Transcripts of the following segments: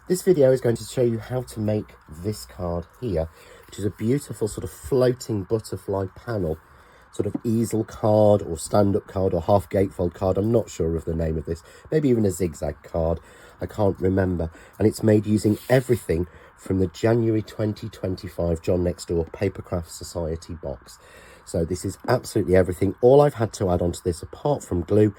This video is going to show you how to make this card here, which is a beautiful sort of floating butterfly panel, sort of easel card or stand-up card or half gatefold card. I'm not sure of the name of this, maybe even a zigzag card, I can't remember. And it's made using everything from the January 2025 John Next Door Papercraft Society box. So this is absolutely everything. All I've had to add onto this, apart from glue,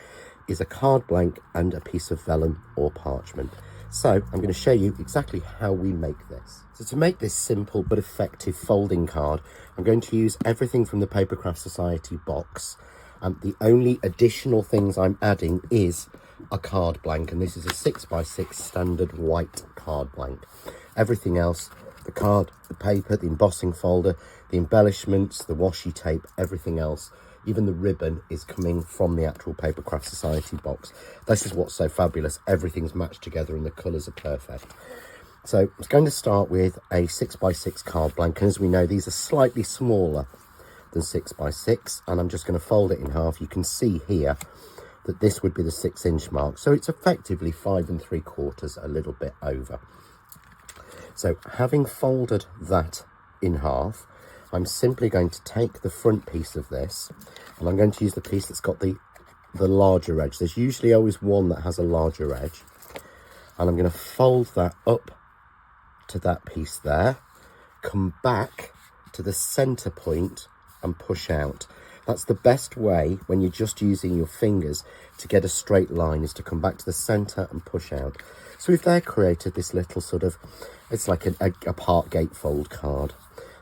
is a card blank and a piece of vellum or parchment. So I'm going to show you exactly how we make this. So to make this simple but effective folding card, I'm going to use everything from the Papercraft Society box. And the only additional things I'm adding is a card blank, and this is a 6x6 standard white card blank. Everything else, the card, the paper, the embossing folder, the embellishments, the washi tape, everything else, even the ribbon, is coming from the actual Papercraft Society box. This is what's so fabulous. Everything's matched together and the colours are perfect. So I'm going to start with a 6x6 card blank, and as we know, these are slightly smaller than 6x6, and I'm just going to fold it in half. You can see here that this would be the 6-inch mark, so it's effectively 5 3/4, a little bit over. So having folded that in half, I'm simply going to take the front piece of this, and I'm going to use the piece that's got the larger edge. There's usually always one that has a larger edge, and I'm going to fold that up to that piece there, come back to the center point and push out. That's the best way when you're just using your fingers to get a straight line, is to come back to the center and push out. So we've there created this little sort of, it's like a part gatefold card.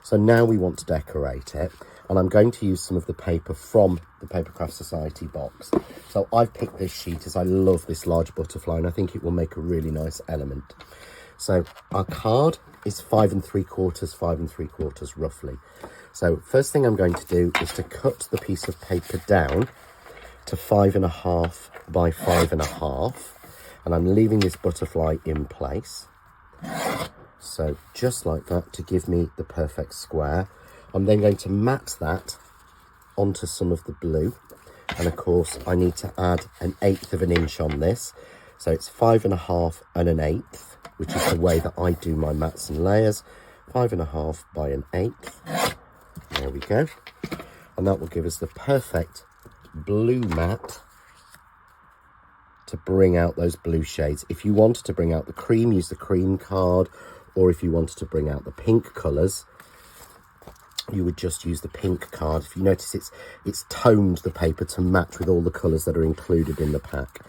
So now we want to decorate it, and I'm going to use some of the paper from the Papercraft Society box. So I've picked this sheet as I love this large butterfly, and I think it will make a really nice element. So our card is 5 3/4, 5 3/4 roughly. So first thing I'm going to do is to cut the piece of paper down to 5 1/2 by 5 1/2, and I'm leaving this butterfly in place. So just like that, to give me the perfect square. I'm then going to mat that onto some of the blue, and of course I need to add 1/8 of an inch on this, so it's 5 1/2 and 1/8, which is the way that I do my mats and layers. 5 1/2 by 1/8. There we go, and that will give us the perfect blue mat to bring out those blue shades. If you wanted to bring out the cream, use the cream card, or if you wanted to bring out the pink colours, you would just use the pink card. If you notice, it's toned the paper to match with all the colours that are included in the pack.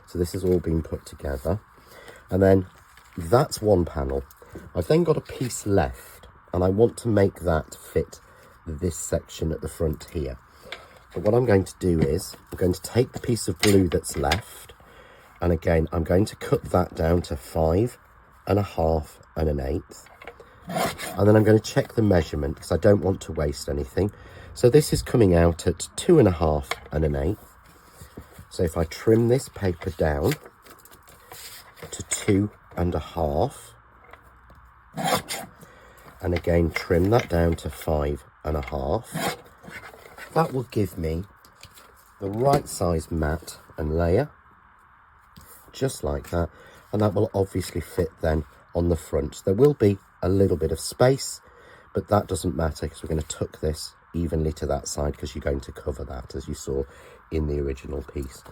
So this has all been put together, and then that's one panel. I've then got a piece left, and I want to make that fit this section at the front here. But what I'm going to do is I'm going to take the piece of blue that's left, and again I'm going to cut that down to 5 1/2 and 1/8, and then I'm going to check the measurement because I don't want to waste anything. So this is coming out at 2 1/2 and 1/8. So if I trim this paper down to 2 1/2, and again trim that down to 5 1/2, that will give me the right size mat and layer, just like that, and that will obviously fit then on the front. There will be a little bit of space, but that doesn't matter because we're going to tuck this evenly to that side, because you're going to cover that as you saw in the original piece.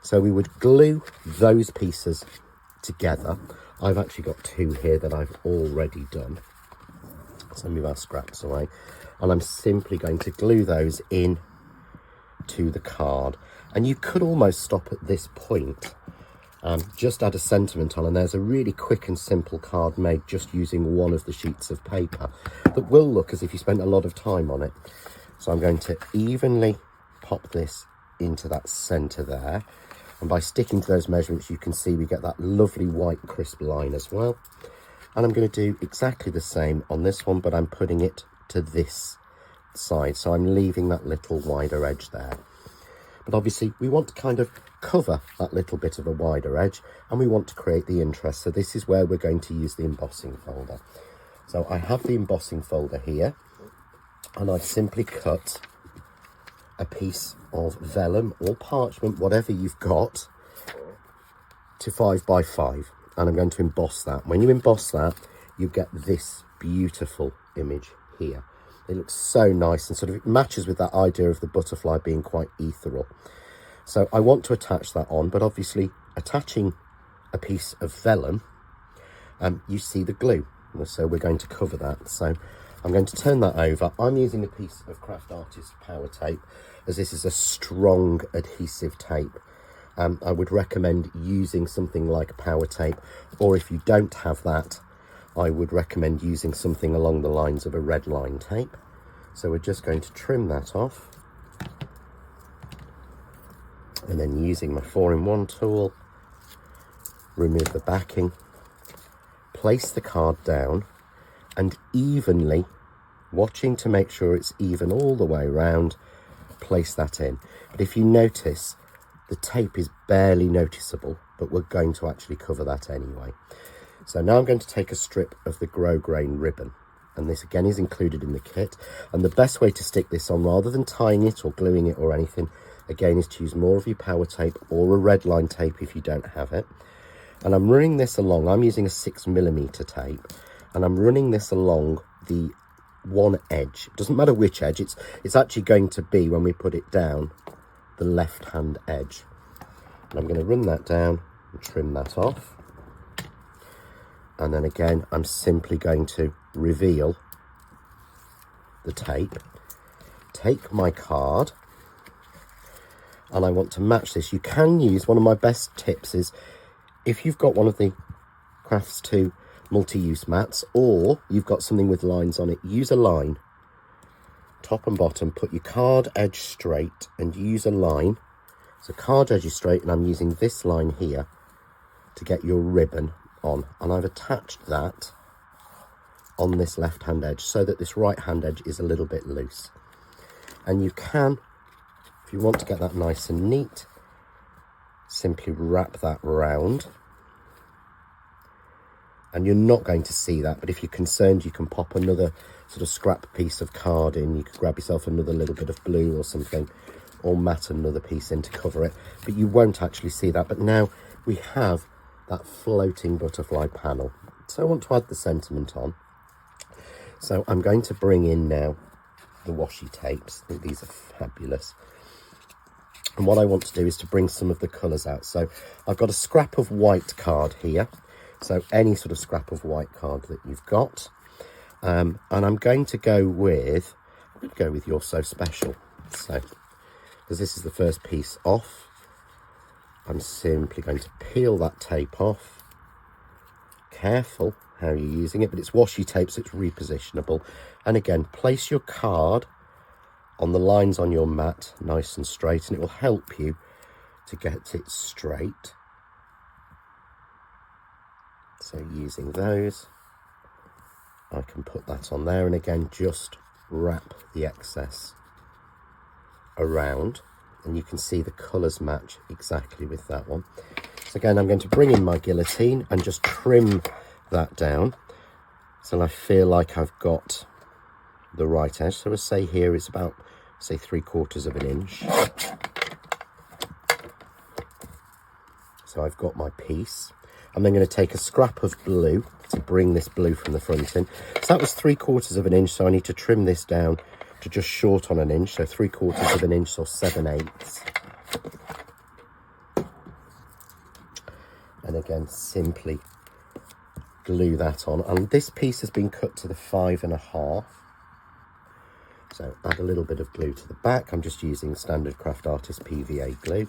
So we would glue those pieces together. I've actually got 2 here that I've already done. So move our scraps away, and I'm simply going to glue those in to the card. And you could almost stop at this point, just add a sentiment on, and there's a really quick and simple card made just using one of the sheets of paper that will look as if you spent a lot of time on it. So I'm going to evenly pop this into that center there, and by sticking to those measurements you can see we get that lovely white crisp line as well. And I'm going to do exactly the same on this one, but I'm putting it to this side, so I'm leaving that little wider edge there. But obviously we want to kind of cover that little bit of a wider edge, and we want to create the interest. So this is where we're going to use the embossing folder. So I have the embossing folder here, and I've simply cut a piece of vellum or parchment, whatever you've got, to 5 by 5. and I'm going to emboss that. When you emboss that, you get this beautiful image here. It looks so nice and sort of it matches with that idea of the butterfly being quite ethereal. So I want to attach that on, but obviously attaching a piece of vellum, you see the glue. So we're going to cover that. So I'm going to turn that over. I'm using a piece of Craft Artist Power Tape, as this is a strong adhesive tape. I would recommend using something like Power Tape, or if you don't have that, I would recommend using something along the lines of a red line tape. So we're just going to trim that off. And then using my 4-in-1 tool, remove the backing, place the card down, and evenly, watching to make sure it's even all the way around, place that in. But if you notice, the tape is barely noticeable, but we're going to actually cover that anyway. So now I'm going to take a strip of the grosgrain ribbon, and this again is included in the kit. And the best way to stick this on, rather than tying it or gluing it or anything, again, is to use more of your power tape or a red line tape if you don't have it. And I'm running this along, I'm using a 6mm tape, and I'm running this along the one edge. It doesn't matter which edge, it's actually going to be, when we put it down, the left hand edge. And I'm going to run that down and trim that off. And then again, I'm simply going to reveal the tape, take my card, and I want to match this. You can use, one of my best tips is, if you've got one of the Crafts 2 multi-use mats, or you've got something with lines on it, use a line, top and bottom, put your card edge straight and use a line. So card edge is straight, and I'm using this line here to get your ribbon on, and I've attached that on this left hand edge so that this right hand edge is a little bit loose. And you can, if you want to get that nice and neat, simply wrap that round, and you're not going to see that, but if you're concerned, you can pop another sort of scrap piece of card in. You could grab yourself another little bit of blue or something, or mat another piece in to cover it, but you won't actually see that. But now we have that floating butterfly panel. So I want to add the sentiment on. So I'm going to bring in now the washi tapes. I think these are fabulous. And what I want to do is to bring some of the colours out. So I've got a scrap of white card here. So any sort of scrap of white card that you've got. And I'm going to go with You're So Special. So, because this is the first piece off, I'm simply going to peel that tape off. Careful how you're using it, but it's washi tape, so it's repositionable. And again, place your card on the lines on your mat nice and straight, and it will help you to get it straight. So using those, I can put that on there, and again, just wrap the excess around, and you can see the colours match exactly with that one. So again, I'm going to bring in my guillotine and just trim that down so I feel like I've got the right edge. So we'll say here it's about, say, 3/4 of an inch. So I've got my piece. I'm then going to take a scrap of blue to bring this blue from the front in. So that was 3/4 of an inch, so I need to trim this down to just short on an inch, so 3/4 of an inch or 7/8. And again, simply glue that on. And this piece has been cut to the 5.5. So add a little bit of glue to the back. I'm just using standard Craft Artist PVA glue.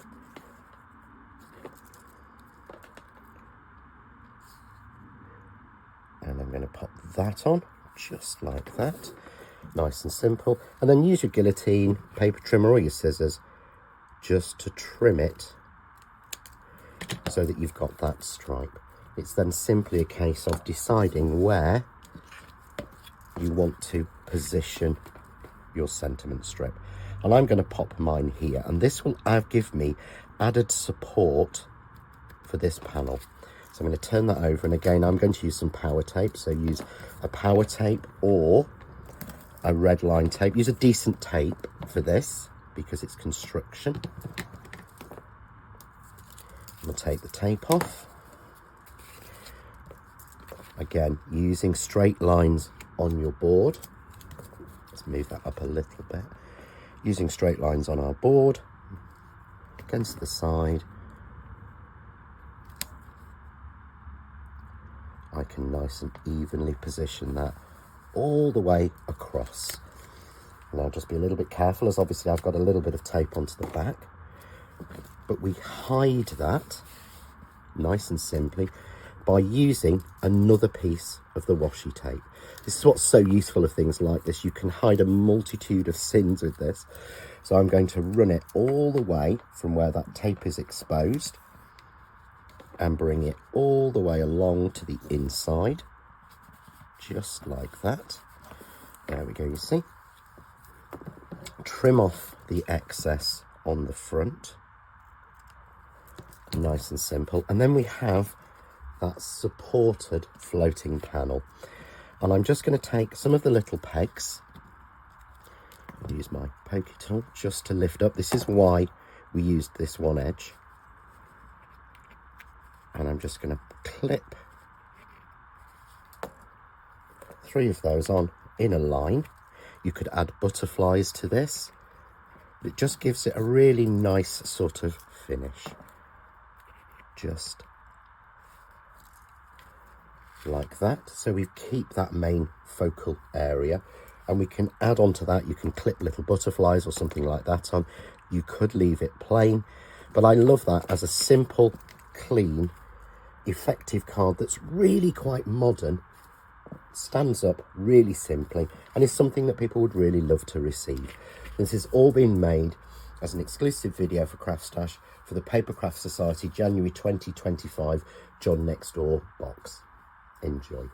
And I'm going to pop that on, just like that. Nice and simple. And then use your guillotine, paper trimmer, or your scissors just to trim it so that you've got that stripe. It's then simply a case of deciding where you want to position your sentiment strip. And I'm going to pop mine here, and this will give me added support for this panel. So I'm going to turn that over, and again, I'm going to use some power tape. So use a power tape or a red line tape. Use a decent tape for this because it's construction. I'm going to take the tape off. Again, using straight lines on your board. Let's move that up a little bit. Using straight lines on our board, against the side, I can nice and evenly position that all the way across. And I'll just be a little bit careful, as obviously I've got a little bit of tape onto the back. But we hide that nice and simply by using another piece of the washi tape. This is what's so useful of things like this. You can hide a multitude of sins with this. So I'm going to run it all the way from where that tape is exposed and bring it all the way along to the inside, just like that. There we go, you see. Trim off the excess on the front. Nice and simple. And then we have that supported floating panel. And I'm just going to take some of the little pegs, use my pokey tool just to lift up. This is why we used this one edge. And I'm just going to clip 3 of those on in a line. You could add butterflies to this. It just gives it a really nice sort of finish. Just like that. So we keep that main focal area, and we can add on to that. You can clip little butterflies or something like that on. You could leave it plain, but I love that as a simple, clean, effective card that's really quite modern, stands up really simply, and is something that people would really love to receive. This has all been made as an exclusive video for CraftStash for the Papercraft Society January 2025 John Next Door box. Enjoy.